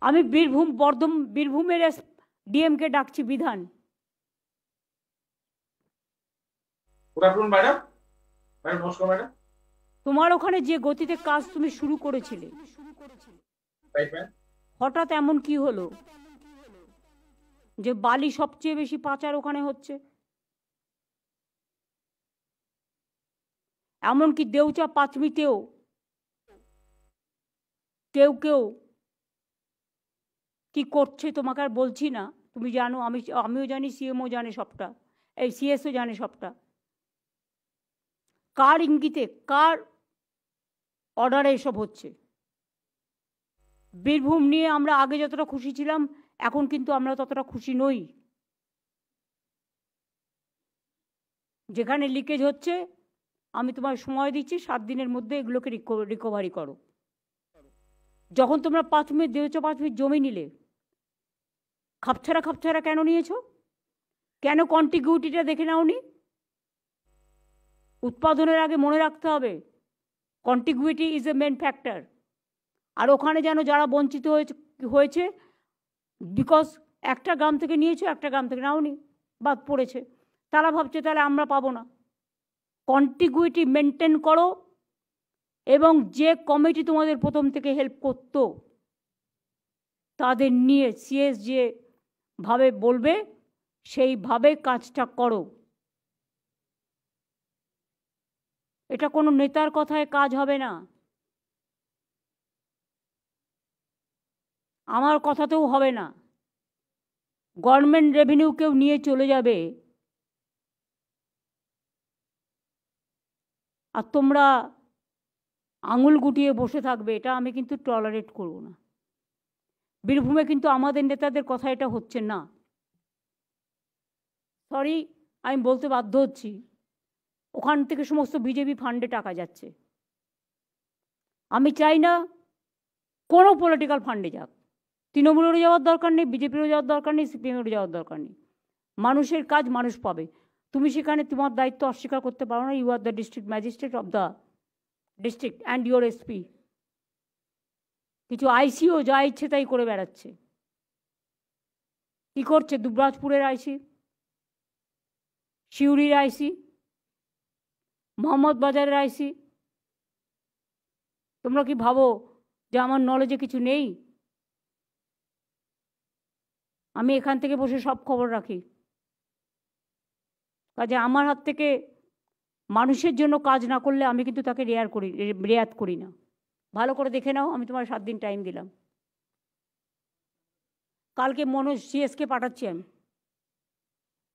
আমি বীরভূমের ডিএমকে ডাকছি বিধান। ম্যাডাম, নমস্কার ম্যাডাম। তোমার ওখানে যে গতিতে কাজ তুমি শুরু করেছিলে, হঠাৎ এমন কি হলো যে বালি সবচেয়ে বেশি পাচার ওখানে হচ্ছে? এমনকি দেউচা পাঁচমিতেও কেউ কেউ কি করছে তোমাকে আর বলছি না, তুমি জানো, আমিও জানি, সিএমও জানে সবটা, এই সিএসও জানে সবটা। কার ইঙ্গিতে, কার অর্ডারে এসব হচ্ছে? বীরভূম নিয়ে আমরা আগে যতটা খুশি ছিলাম, এখন কিন্তু আমরা ততটা খুশি নই। যেখানে লিকেজ হচ্ছে, আমি তোমার সময় দিচ্ছি 7 দিনের মধ্যে এগুলোকে রিকভারি করো। যখন তোমরা 5 মিনিট 1.5 মিনিট জমি নিলে, খাপছাড়া কেন নিয়েছো? কেন কন্টিগুইটিটা দেখে নাওনি? উৎপাদনের আগে মনে রাখতে হবে contiguity is a main factor. আর ওখানে যেন যারা বঞ্চিত হয়েছে বিকজ একটা গ্রাম থেকে নিয়েছো, একটা গ্রাম থেকে নাওনি, বাদ পড়েছে, তারা ভাবছে তাহলে আমরা পাবো না। কন্টিগুইটি মেনটেন করো, এবং যে কমিটি তোমাদের প্রথম থেকে হেল্প করতো তাদের নিয়ে সিএস যেভাবে বলবে সেইভাবে কাজটা করো। এটা কোনো নেতার কথায় কাজ হবে না, আমার কথাতেও হবে না। গভর্নমেন্ট রেভিনিউ কেউ নিয়ে চলে যাবে, আর তোমরা আঙুল গুটিয়ে বসে থাকবে, এটা আমি কিন্তু টলারেট করব না। বীরভূমে কিন্তু আমাদের নেতাদের কথা এটা হচ্ছে না। সরি, আমি বলতে বাধ্য হচ্ছি, ওখান থেকে সমস্ত বিজেপি ফান্ডে টাকা যাচ্ছে। আমি চাই না কোনো পলিটিক্যাল ফান্ডে যাক, তৃণমূলেরও যাওয়ার দরকার নেই, বিজেপিরও যাওয়ার দরকার নেই, সিপিএমেরও যাওয়ার দরকার নেই। মানুষের কাজ মানুষ পাবে। তুমি সেখানে তোমার দায়িত্ব অস্বীকার করতে পারো না। You are the district magistrate of the district and your SP. কিছু আইসিও যা ইচ্ছে তাই করে বেড়াচ্ছে। কী করছে দুবরাজপুরের আইসি, সিউড়ির আইসি, মোহাম্মদ বাজারের আইসি? তোমরা কি ভাবো যে আমার নলেজে কিছু নেই? আমি এখান থেকে বসে সব খবর রাখি। কাজে আমার হাত থেকে মানুষের জন্য কাজ না করলে আমি কিন্তু তাকে রেয়াত করি না। ভালো করে দেখে নাও, আমি তোমার 7 দিন টাইম দিলাম। কালকে মনোজ সিএসকে পাঠাচ্ছি আমি।